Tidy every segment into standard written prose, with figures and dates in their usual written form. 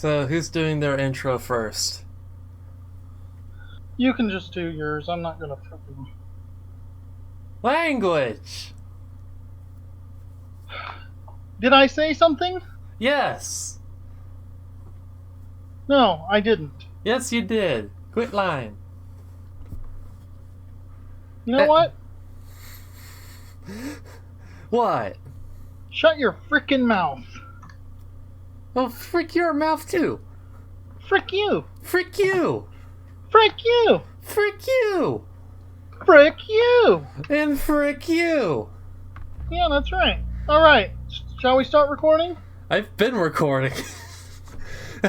So who's doing their intro first? You can just do yours. I'm not gonna fucking. Language! Did I say something? Yes! No, I didn't. Yes, you did. Quit lying. You know what? What? Shut your frickin' mouth. Well, frick your mouth too. Frick you. Frick you! Frick you. Frick you! Frick you. And frick you! Yeah, that's right. Alright, shall we start recording? I've been recording.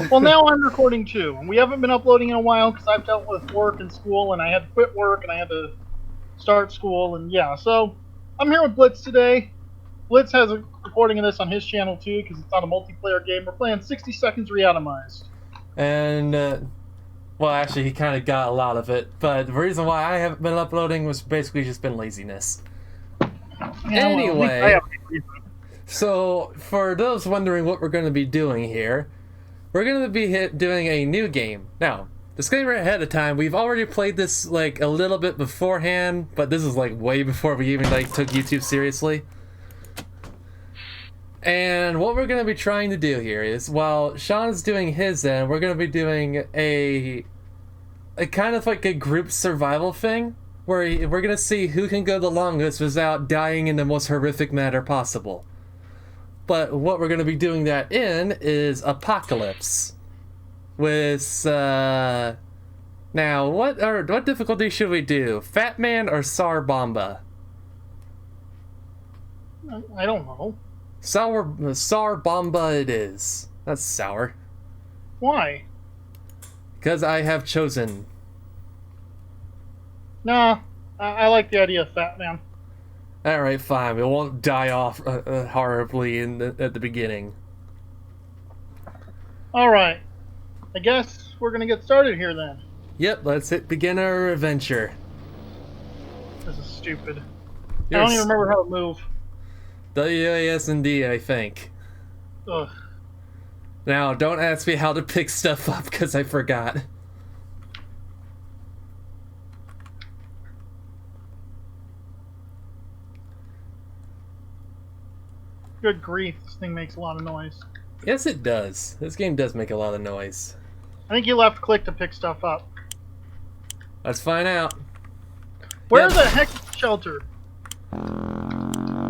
Well, now I'm recording too. And we haven't been uploading in a while because I've dealt with work and school, and I had to quit work and I had to start school, and yeah, so I'm here with Blitz today. Blitz has a recording of this on his channel too because it's not a multiplayer game. We're playing 60 Seconds Reatomized. And, well, actually, he kind of got a lot of it, but the reason why I haven't been uploading was basically just been laziness. Yeah, Anyway, so for those wondering what we're going to be doing here, we're going to be doing a new game. Now, disclaimer ahead of time, we've already played this like a little bit beforehand, but this is like way before we even like took YouTube seriously. And what we're going to be trying to do here is, while Sean's doing his end, we're going to be doing a kind of like a group survival thing, where we're going to see who can go the longest without dying in the most horrific manner possible. But what we're going to be doing that in is Apocalypse. With, now, what difficulty should we do? Fat Man or Sar Bomba? I don't know. Sar Bomba it is. That's sour. Why? Because I have chosen. Nah, I like the idea of Fat Man. Alright, fine. We won't die off horribly at the beginning. Alright. I guess we're gonna get started here then. Yep, let's begin our adventure. This is stupid. I don't even remember how to move. WASD, I think. Ugh. Now, don't ask me how to pick stuff up, because I forgot. Good grief, this thing makes a lot of noise. Yes, it does. This game does make a lot of noise. I think you left click to pick stuff up. Let's find out. Where the heck is the shelter?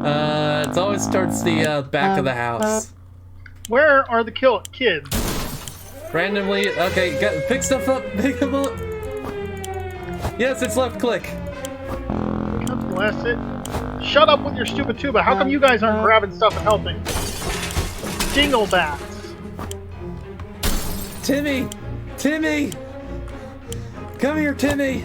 It's always towards the back of the house. Where are the kids? Randomly, okay, pick stuff up, pick them up. Yes, it's left click. God bless it. Shut up with your stupid tuba. How come you guys aren't grabbing stuff and helping? Dinglebats. Timmy! Timmy! Come here, Timmy!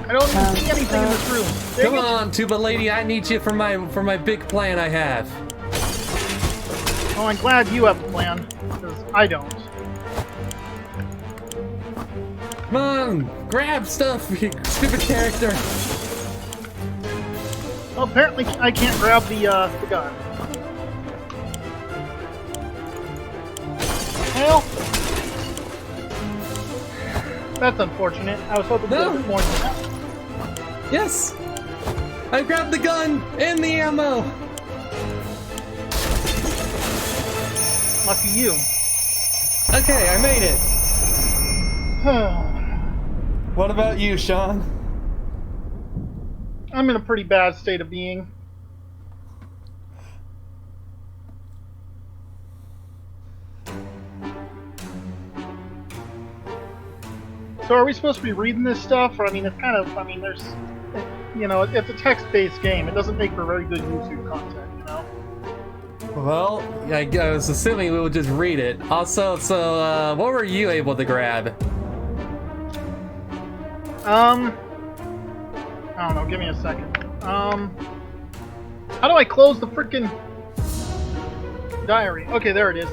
I don't even see anything in this room. Come on, tuba lady, I need you for my big plan I have. Well, I'm glad you have a plan, because I don't. Come on, grab stuff, you stupid character. Well, apparently I can't grab the gun. Well, that's unfortunate. I was hoping to get a bit more than that. Yes! I grabbed the gun and the ammo! Lucky you. Okay, I made it. What about you, Sean? I'm in a pretty bad state of being. So are we supposed to be reading this stuff? Or, I mean, it's kind of, I mean, there's, you know, it's a text-based game. It doesn't make for very good YouTube content, you know? Well, I was assuming we would just read it. Also, so, what were you able to grab? I don't know, give me a second. How do I close the frickin' diary? Okay, there it is.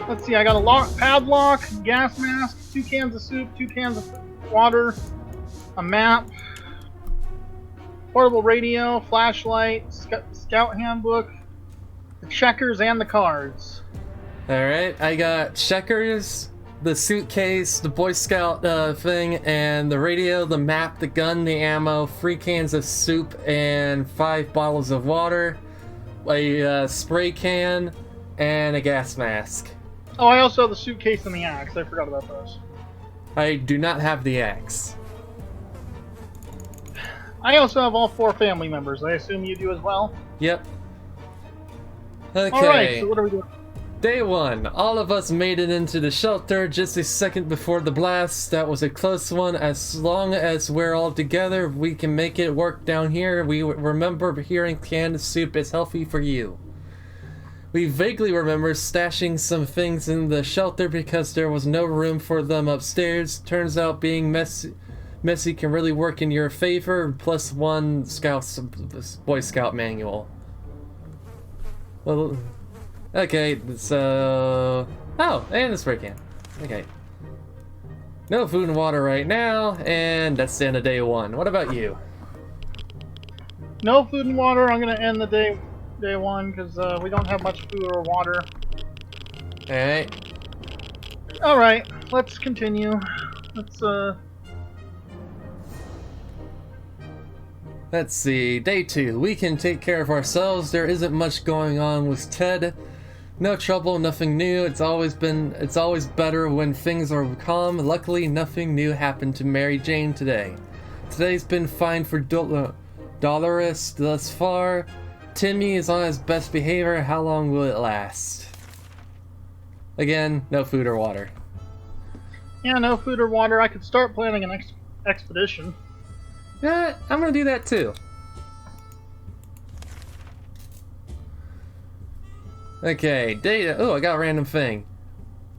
Let's see, I got a padlock, gas mask, 2 cans of soup, 2 cans of water, a map, portable radio, flashlight, scout handbook, checkers and the cards. Alright, I got checkers, the suitcase, the Boy Scout thing, and the radio, the map, the gun, the ammo, 3 cans of soup, and 5 bottles of water, a spray can, and a gas mask. Oh, I also have the suitcase and the axe. I forgot about those. I do not have the axe. I also have all 4 family members. I assume you do as well? Yep. Okay. Alright, so what are we doing? Day 1. All of us made it into the shelter just a second before the blast. That was a close one. As long as we're all together, we can make it work down here. We remember hearing canned soup is healthy for you. We vaguely remember stashing some things in the shelter because there was no room for them upstairs. Turns out being messy can really work in your favor. +1 Boy Scout manual. Well, okay, so... Oh, and the spray can. Okay. No food and water right now, and that's the end of day 1. What about you? No food and water. I'm going to end the day 1 because we don't have much food or water. Alright. Alright, let's continue. Let's see. Day 2. We can take care of ourselves. There isn't much going on with Ted. No trouble, nothing new. It's always better when things are calm. Luckily, nothing new happened to Mary Jane today. Today's been fine for Dolores thus far. Timmy is on his best behavior. How long will it last? Again, no food or water. Yeah, no food or water. I could start planning an expedition. Yeah, I'm gonna do that too. Okay, data. Oh, I got a random thing.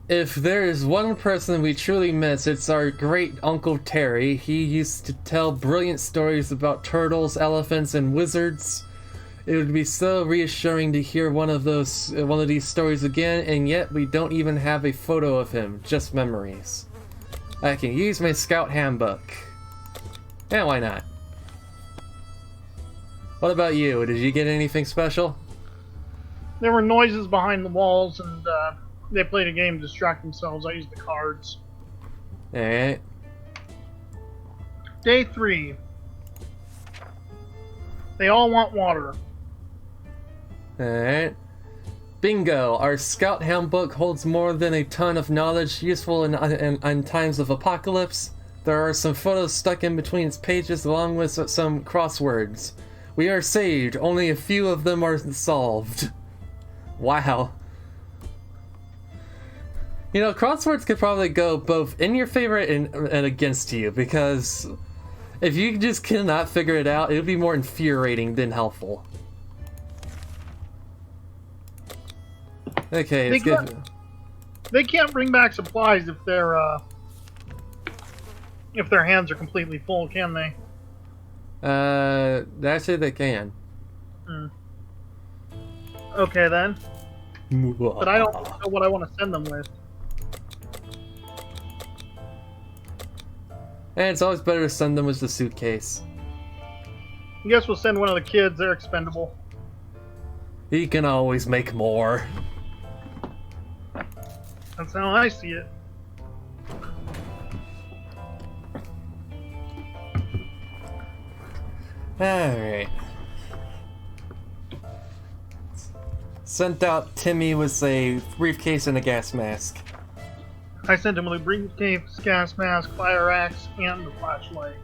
If there is one person we truly miss, it's our great Uncle Terry. He used to tell brilliant stories about turtles, elephants, and wizards. It would be so reassuring to hear one of these stories again, and yet we don't even have a photo of him, just memories. I can use my scout handbook. Yeah, why not? What about you? Did you get anything special? There were noises behind the walls, and they played a game to distract themselves. I used the cards. Alright. Day 3. They all want water. Alright. Bingo! Our scout handbook holds more than a ton of knowledge useful in times of apocalypse. There are some photos stuck in between its pages along with some crosswords. We are saved, only a few of them are solved. Wow. You know, crosswords could probably go both in your favor and against you, because if you just cannot figure it out, it would be more infuriating than helpful. Okay, let's get... They can't bring back supplies if their hands are completely full, can they? Actually they can. Okay then. But I don't know what I want to send them with. And it's always better to send them with the suitcase. I guess we'll send one of the kids. They're expendable. He can always make more. That's how I see it. Alright. Sent out Timmy with a briefcase and a gas mask. I sent him with a briefcase, gas mask, fire axe, and the flashlight.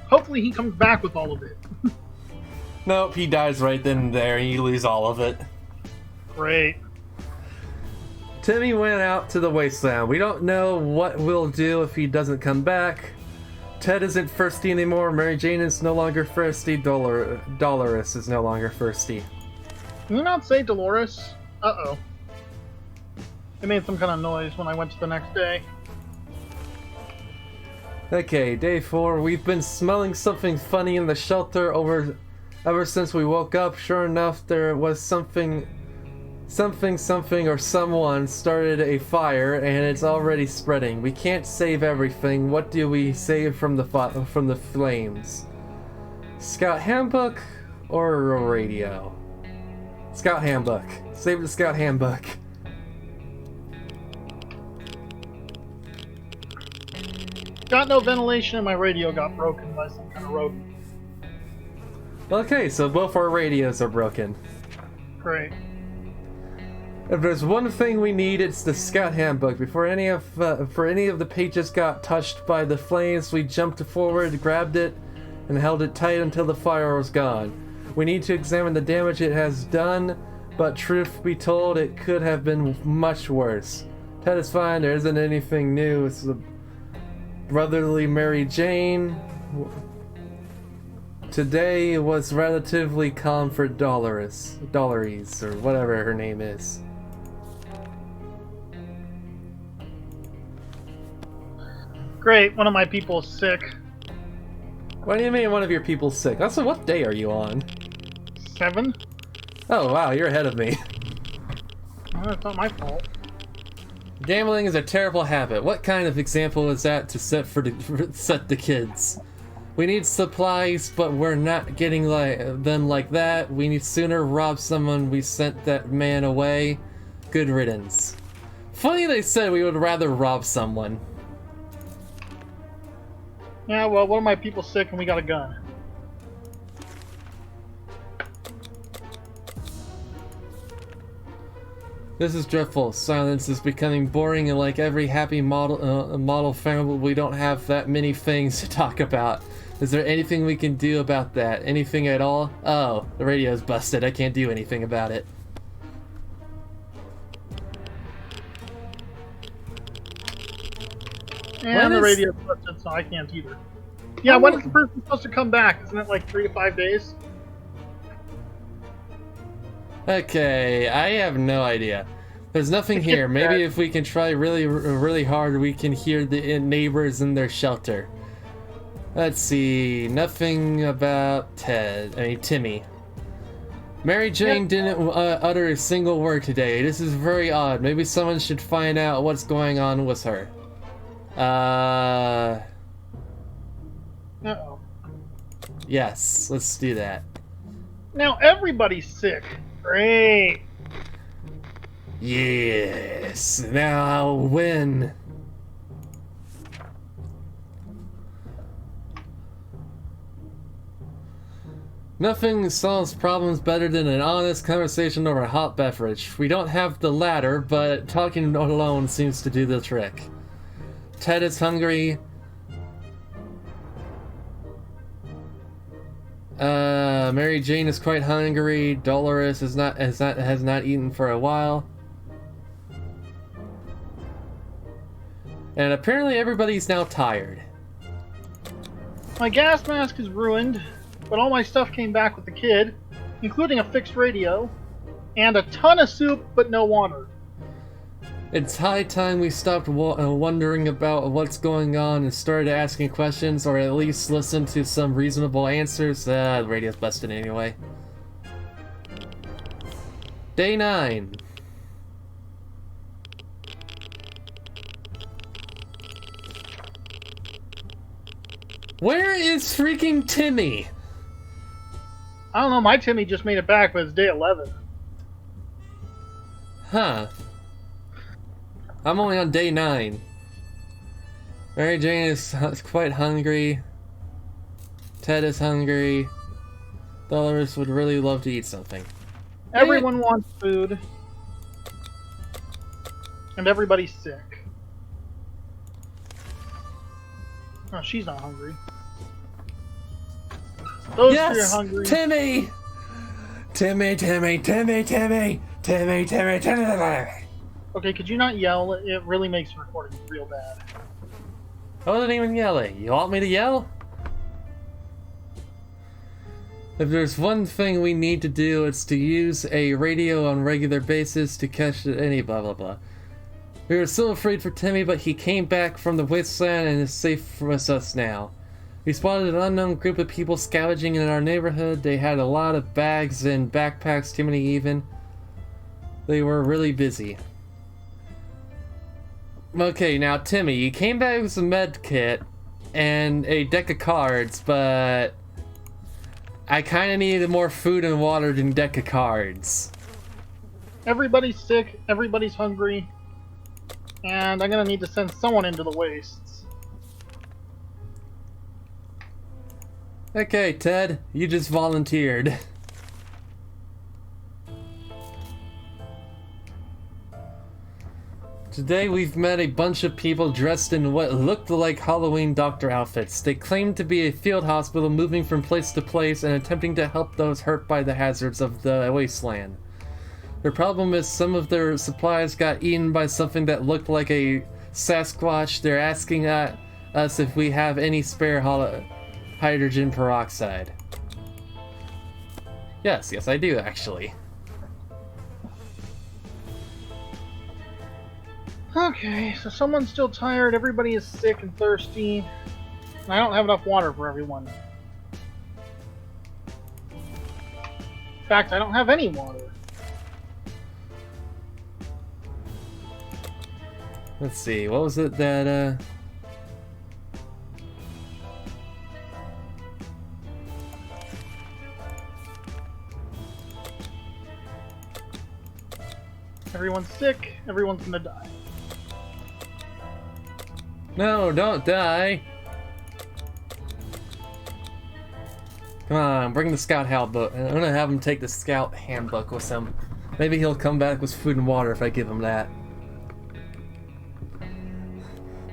Hopefully he comes back with all of it. Nope, he dies right then and there, and you lose all of it. Great. Timmy went out to the wasteland. We don't know what we'll do if he doesn't come back. Ted isn't thirsty anymore. Mary Jane is no longer thirsty. Dolores is no longer thirsty. Can you not say Dolores? Uh-oh. It made some kind of noise when I went to the next day. Okay, day 4. We've been smelling something funny in the shelter ever since we woke up. Sure enough, there was something or someone started a fire, and it's already spreading. We can't save everything. What do we save from the flames? Scout handbook or a radio? Scout handbook. Save the scout handbook. Got no ventilation and my radio got broken by some kind of rodent. Okay, so both our radios are broken. Great. If there's one thing we need, it's the scout handbook. Before any of the pages got touched by the flames, we jumped forward, grabbed it, and held it tight until the fire was gone. We need to examine the damage it has done, but truth be told, it could have been much worse. Ted is fine, there isn't anything new. It's the brotherly Mary Jane. Today was relatively calm for Dolores, or whatever her name is. Great, one of my people is sick. What do you mean one of your people's sick? Also, what day are you on? 7? Oh wow, you're ahead of me. Well, it's not my fault. Gambling is a terrible habit. What kind of example is that to set set the kids? We need supplies, but we're not getting them like that. We need sooner rob someone. We sent that man away. Good riddance. Funny they said we would rather rob someone. Yeah, well, one of my people sick and we got a gun. This is dreadful. Silence is becoming boring, and like every happy model family, we don't have that many things to talk about. Is there anything we can do about that? Anything at all? Oh, the radio's busted. I can't do anything about it. And the radio's busted, so I can't either. Yeah, when is the person supposed to come back? Isn't it like 3 to 5 days? Okay, I have no idea. There's nothing here. Maybe if we can try really hard, we can hear the neighbors in their shelter. Let's see. Nothing about Timmy. Mary Jane didn't utter a single word today. This is very odd. Maybe someone should find out what's going on with her. Uh-oh. Yes, let's do that. Now everybody's sick. Great. Yes, now I'll win. Nothing solves problems better than an honest conversation over a hot beverage. We don't have the latter, but talking alone seems to do the trick. Ted is hungry. Mary Jane is quite hungry. Dolores has not eaten for a while. And apparently everybody's now tired. My gas mask is ruined, but all my stuff came back with the kid, including a fixed radio, and a ton of soup, but no water. It's high time we stopped wondering about what's going on and started asking questions, or at least listen to some reasonable answers. The radio's busted anyway. Day 9. Where is freaking Timmy? I don't know, my Timmy just made it back, but it's day 11. Huh. I'm only on day 9. Mary Jane is quite hungry. Ted is hungry. Dolores would really love to eat something. Everyone wants food. And everybody's sick. Oh, she's not hungry. Those two are hungry. Timmy! Timmy, Timmy, Timmy, Timmy, Timmy, Timmy, Timmy. Okay, could you not yell? It really makes the recording real bad. I wasn't even yelling. You want me to yell? If there's one thing we need to do, it's to use a radio on a regular basis to catch any blah blah blah. We were so afraid for Timmy, but he came back from the wasteland and is safe with us now. We spotted an unknown group of people scavenging in our neighborhood. They had a lot of bags and backpacks, too many even. They were really busy. Okay, now Timmy, you came back with a med kit and a deck of cards, but I kind of needed more food and water than deck of cards. Everybody's sick, everybody's hungry, and I'm gonna need to send someone into the wastes. Okay, Ted, you just volunteered. Today we've met a bunch of people dressed in what looked like Halloween doctor outfits. They claimed to be a field hospital moving from place to place and attempting to help those hurt by the hazards of the wasteland. Their problem is some of their supplies got eaten by something that looked like a Sasquatch. They're asking us if we have any spare hydrogen peroxide. Yes, I do actually. Okay, so someone's still tired, everybody is sick and thirsty, and I don't have enough water for everyone. In fact, I don't have any water. Let's see, what was it that, Everyone's sick, everyone's gonna die. No, don't die! Come on, bring the scout handbook. I'm gonna have him take the scout handbook with him. Maybe he'll come back with food and water if I give him that.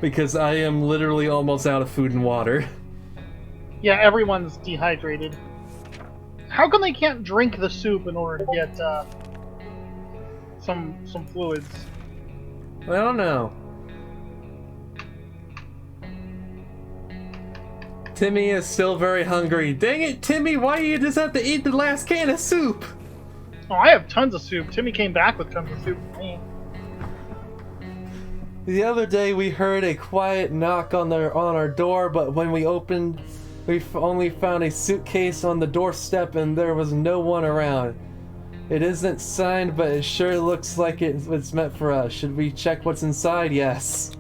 Because I am literally almost out of food and water. Yeah, everyone's dehydrated. How come they can't drink the soup in order to get some fluids? I don't know. Timmy is still very hungry. Dang it, Timmy, why do you just have to eat the last can of soup? Oh, I have tons of soup. Timmy came back with tons of soup for me. The other day we heard a quiet knock on our door, but when we opened, we only found a suitcase on the doorstep and there was no one around. It isn't signed, but it sure looks like it's meant for us. Should we check what's inside? Yes.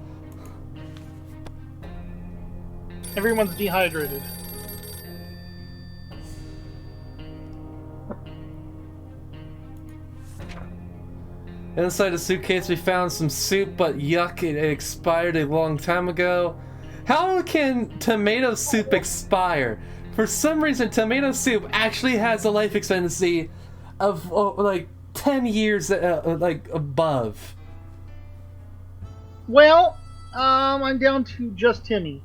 Everyone's dehydrated. Inside the suitcase we found some soup, but yuck, it expired a long time ago. How can tomato soup expire? For some reason, tomato soup actually has a life expectancy of like 10 years like above. Well, I'm down to just Timmy.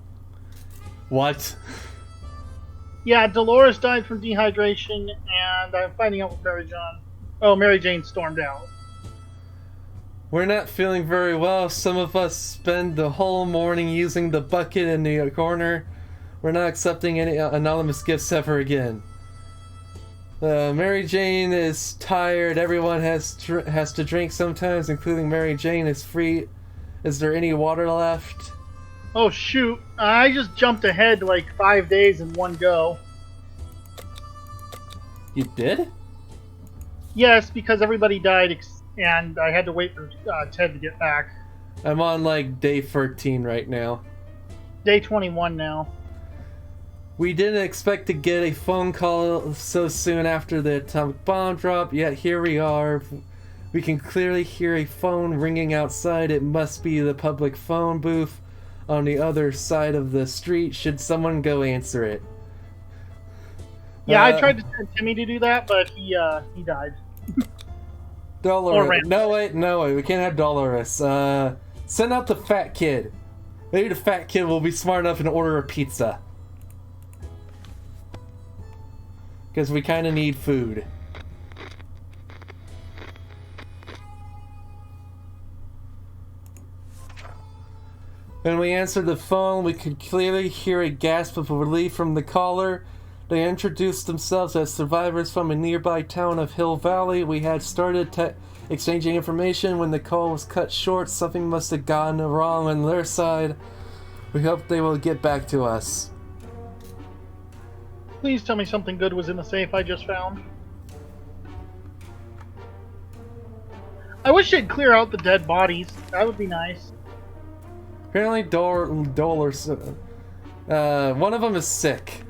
What? Yeah, Dolores died from dehydration, and I'm finding out with Mary Jane. Oh, Mary Jane stormed out. We're not feeling very well. Some of us spend the whole morning using the bucket in the corner. We're not accepting any anonymous gifts ever again. Mary Jane is tired. Everyone has to drink sometimes, including Mary Jane. Is free. Is there any water left? Oh shoot! I just jumped ahead like 5 days in one go. You did? Yes, because everybody died, and I had to wait for Ted to get back. I'm on like day 13 right now. Day 21 now. We didn't expect to get a phone call so soon after the atomic bomb drop, yet here we are. We can clearly hear a phone ringing outside. It must be the public phone booth on the other side of the street. Should someone go answer it? Yeah, I tried to send Timmy to do that, but he died. Dolores. No way, we can't have Dolores. Send out the fat kid. Maybe the fat kid will be smart enough and order a pizza. Because we kind of need food. When we answered the phone, we could clearly hear a gasp of relief from the caller. They introduced themselves as survivors from a nearby town of Hill Valley. We had started exchanging information when the call was cut short. Something must have gone wrong on their side. We hope they will get back to us. Please tell me something good was in the safe I just found. I wish they'd clear out the dead bodies. That would be nice. Apparently, Dolores. One of them is sick.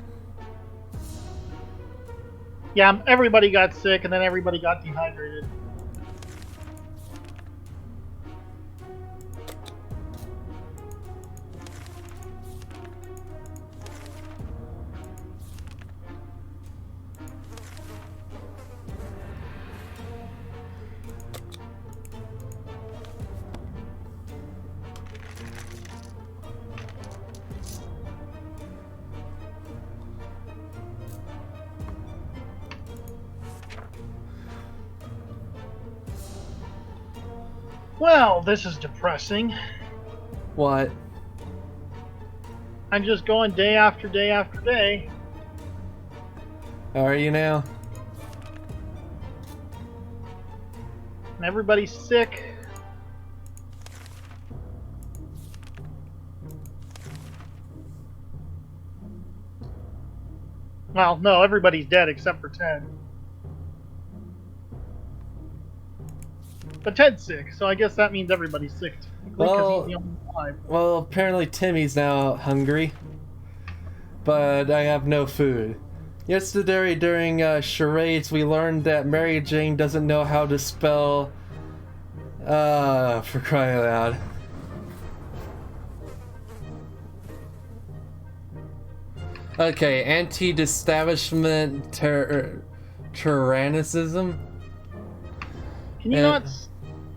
Yeah, everybody got sick, and then everybody got dehydrated. Well, this is depressing. What? I'm just going day after day after day. How are you now? And everybody's sick. Well, no, everybody's dead except for Ted. But Ted's sick, so I guess that means everybody's sick because he's the only alive. Well, apparently Timmy's now hungry, but I have no food. Yesterday during charades, we learned that Mary Jane doesn't know how to spell. For crying out loud. Okay, anti-establishment tyrannicism.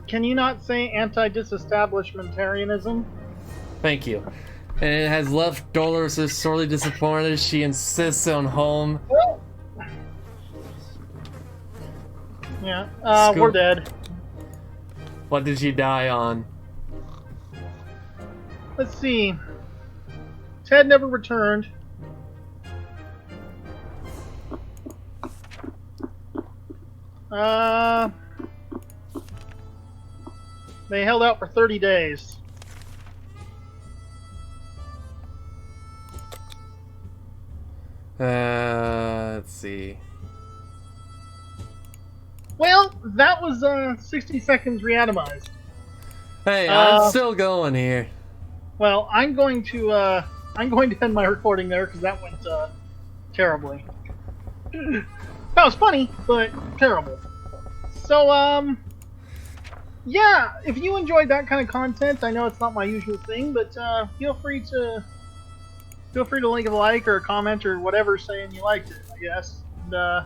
Can you not say anti-disestablishmentarianism? Thank you. And it has left Dolores sorely disappointed. She insists on home. Yeah, we're dead. What did you die on? Let's see. Ted never returned. They held out for 30 days. Let's see. Well, that was 60 seconds reatomized. Hey, I'm still going here. Well, I'm going to end my recording there because that went terribly. That was funny, but terrible. So yeah, if you enjoyed that kind of content, I know it's not my usual thing, but feel free to leave a like or a comment or whatever saying you liked it, I guess. And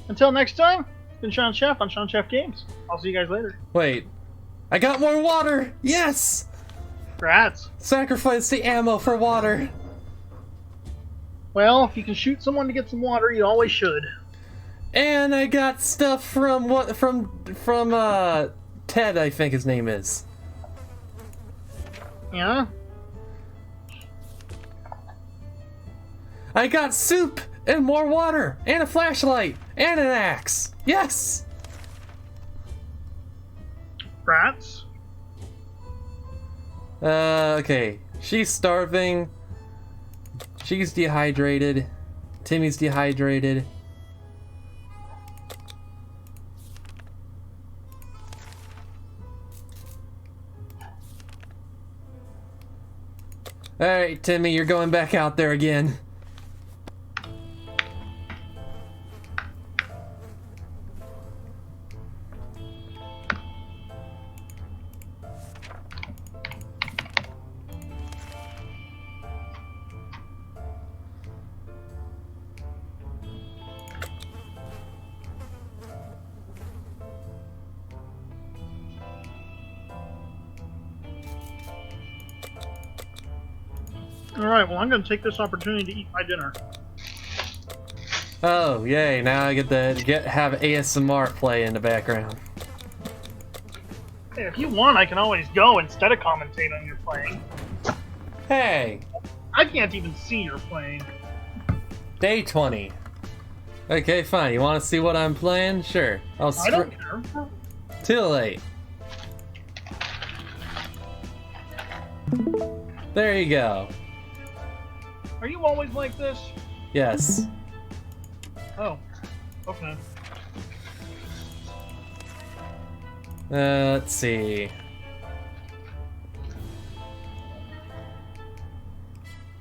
until next time, it's been Sean Chef on SeanShephGames. I'll see you guys later. Wait, I got more water! Yes! Rats. Sacrifice the ammo for water. Well, if you can shoot someone to get some water, you always should. And I got stuff from Ted, I think his name is. Yeah? I got soup and more water and a flashlight and an axe. Yes. Rats. Okay. She's starving. She's dehydrated. Timmy's dehydrated. Alright, Timmy, you're going back out there again. Alright, well, I'm going to take this opportunity to eat my dinner. Oh, yay, now I get to have ASMR play in the background. Hey, if you want, I can always go instead of commentate on your playing. Hey! I can't even see you're playing. Day 20. Okay, fine. You want to see what I'm playing? Sure. I don't care. Too late. There you go. Are you always like this? Yes. Oh. Okay. Let's see.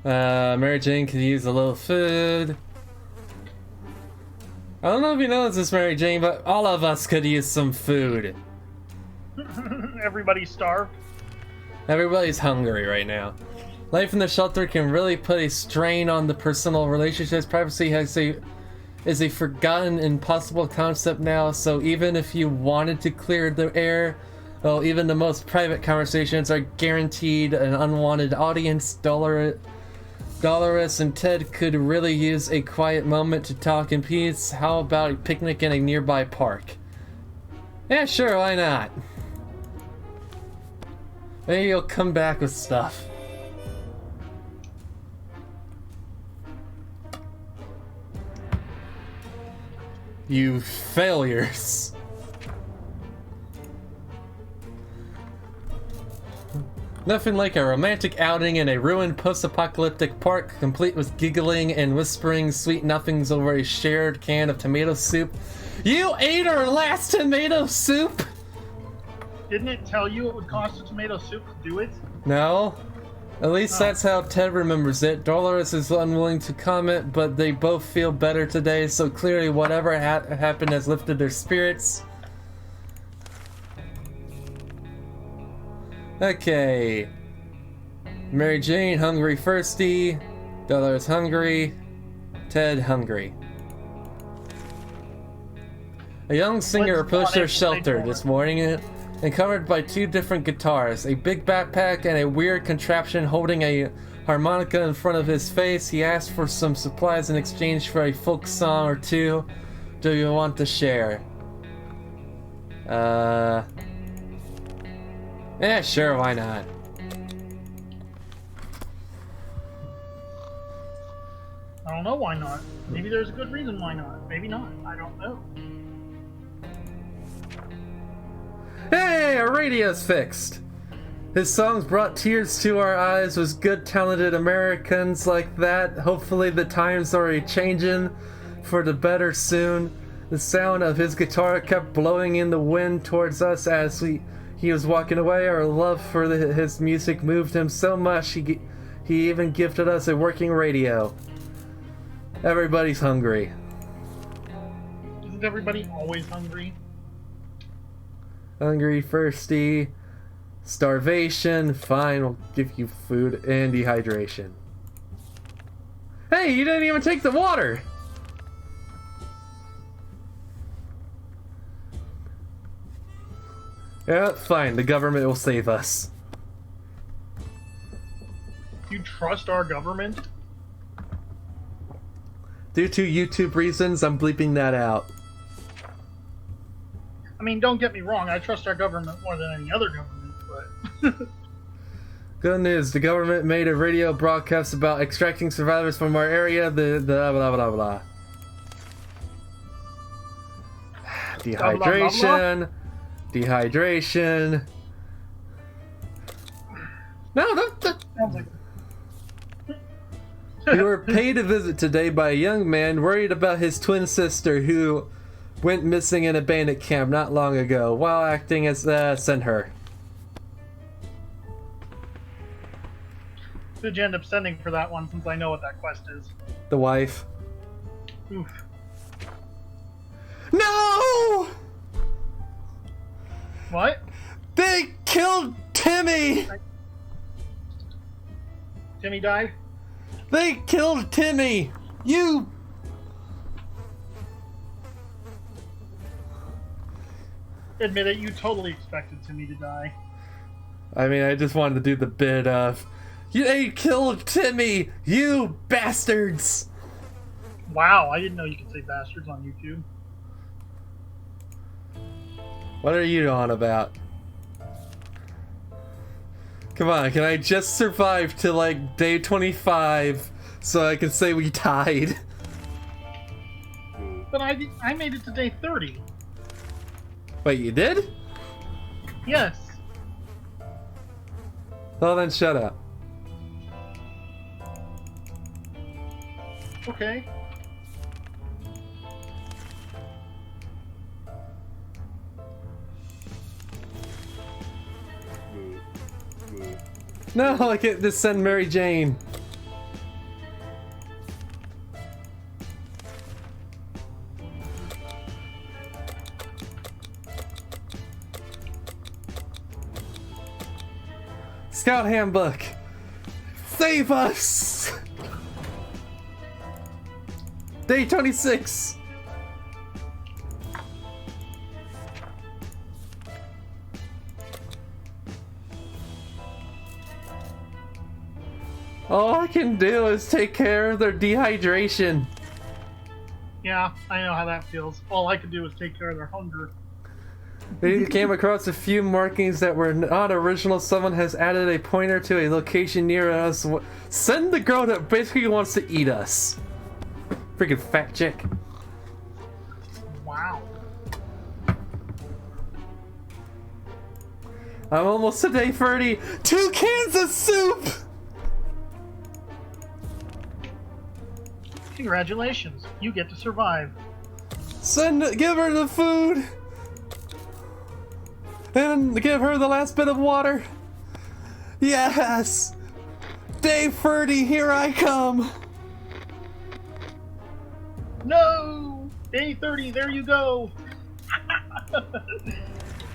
Mary Jane could use a little food. I don't know if you know this, Mary Jane, but all of us could use some food. Everybody's starved. Everybody's hungry right now. Life in the shelter can really put a strain on the personal relationships. Privacy is a forgotten, impossible concept now, so even if you wanted to clear the air, well, even the most private conversations are guaranteed an unwanted audience. Dolores and Ted could really use a quiet moment to talk in peace. How about a picnic in a nearby park? Yeah, sure, why not? Maybe you'll come back with stuff. You failures. Nothing like a romantic outing in a ruined post-apocalyptic park, complete with giggling and whispering sweet nothings over a shared can of tomato soup. You ate our last tomato soup? Didn't it tell you it would cost a tomato soup to do it? No. At least that's how Ted remembers it. Dolores is unwilling to comment, but they both feel better today, so clearly whatever happened has lifted their spirits. Okay. Mary Jane, hungry thirsty. Dolores hungry. Ted hungry. A young singer approached their shelter this morning and covered by two different guitars, a big backpack and a weird contraption holding a harmonica in front of his face. He asked for some supplies in exchange for a folk song or two. Do you want to share? Yeah, sure, why not? I don't know why not. Maybe there's a good reason why not. Maybe not. I don't know. Hey, our radio's fixed! His songs brought tears to our eyes with good, talented Americans like that. Hopefully the times are a-changin' for the better soon. The sound of his guitar kept blowing in the wind towards us as he was walking away. Our love for his music moved him so much he even gifted us a working radio. Everybody's hungry. Isn't everybody always hungry? Hungry, thirsty, starvation. Fine, we'll give you food and dehydration. Hey, you didn't even take the water! Yeah, fine, the government will save us. You trust our government? Due to YouTube reasons, I'm bleeping that out. I mean, don't get me wrong, I trust our government more than any other government, but... Good news, the government made a radio broadcast about extracting survivors from our area, the blah blah blah blah. Dehydration. Dehydration. No, don't. You were paid a visit today by a young man worried about his twin sister who went missing in a bandit camp not long ago while acting as sent her. Who'd you end up sending for that one, since I know what that quest is? The wife. Oof. No! What? They killed Timmy! Timmy died? They killed Timmy! You... Admit it, you totally expected Timmy to die. I mean, I just wanted to do the bit of... They killed Timmy! You bastards! Wow, I didn't know you could say bastards on YouTube. What are you on about? Come on, can I just survive to like day 25 so I can say we died? But I made it to day 30. Wait, you did? Yes. Well then shut up. Okay. No, I can't just send Mary Jane. Scout handbook. Save us! Day 26. All I can do is take care of their dehydration. Yeah, I know how that feels. All I could do is take care of their hunger. We came across a few markings that were not original. Someone has added a pointer to a location near us. Send the girl that basically wants to eat us. Freaking fat chick. Wow. I'm almost to day 30. 2 cans of soup! Congratulations, you get to survive. Give her the food! And give her the last bit of water. Yes! Day 30, here I come! No! Day 30, there you go!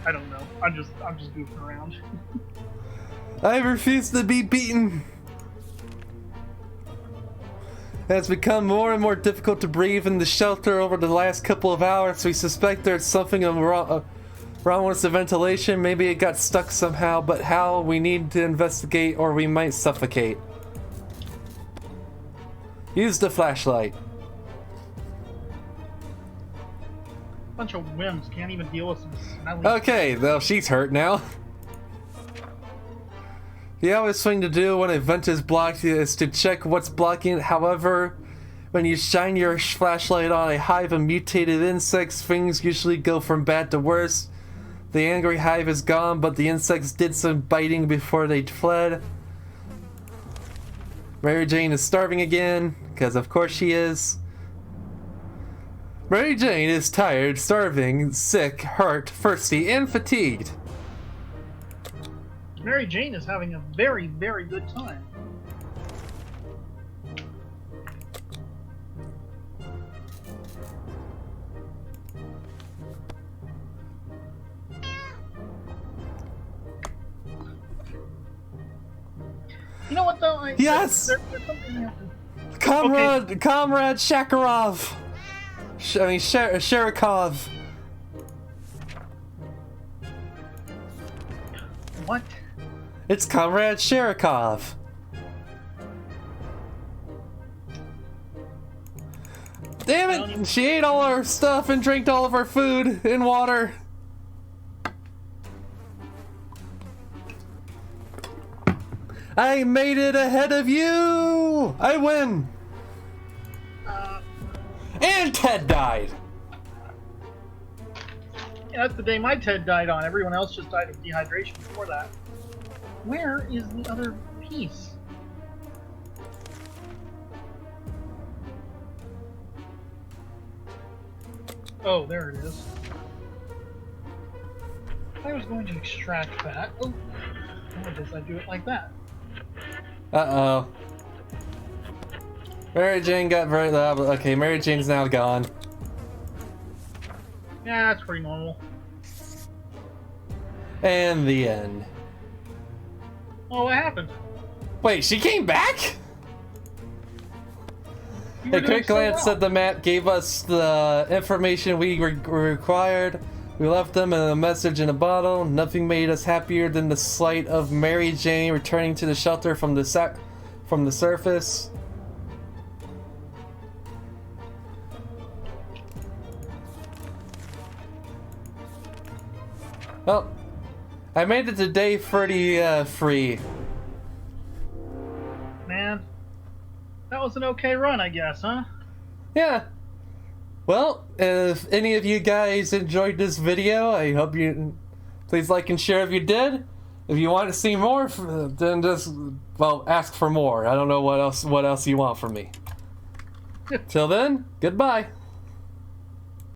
I don't know. I'm just goofing around. I refuse to be beaten. It has become more and more difficult to breathe in the shelter over the last couple of hours. We suspect there's something wrong with the ventilation. Maybe it got stuck somehow, but how? We need to investigate or we might suffocate. Use the flashlight. Bunch of whims, can't even deal with some smelly. Okay, though she's hurt now. The obvious thing to do when a vent is blocked is to check what's blocking it. However, when you shine your flashlight on a hive of mutated insects, things usually go from bad to worse. The angry hive is gone, but the insects did some biting before they fled. Mary Jane is starving again, because of course she is. Mary Jane is tired, starving, sick, hurt, thirsty, and fatigued. Mary Jane is having a very, very good time. You know what though? Yes! There's something you have to... Comrade Shakarov! Sharikov. What? It's Comrade Sharikov. Damn it! She ate all our stuff and drank all of our food and water. I made it ahead of you! I win! And Ted died! Yeah, that's the day my Ted died on. Everyone else just died of dehydration before that. Where is the other piece? Oh, there it is. I was going to extract that. Oh, how does I do it like that? Uh-oh. Mary Jane got very loud. Okay, Mary Jane's now gone. Yeah, that's pretty normal. And the end. Oh, what happened? Wait, she came back? You were A doing quick so glance well. at the map gave us the information we required. We left them a message in a bottle. Nothing made us happier than the sight of Mary Jane returning to the shelter from the surface. Well, I made it to day 30 free. Man, that was an okay run, I guess, huh? Yeah. Well, if any of you guys enjoyed this video, I hope you please like and share if you did. If you want to see more, then just, well, ask for more. I don't know what else you want from me. Till then, goodbye.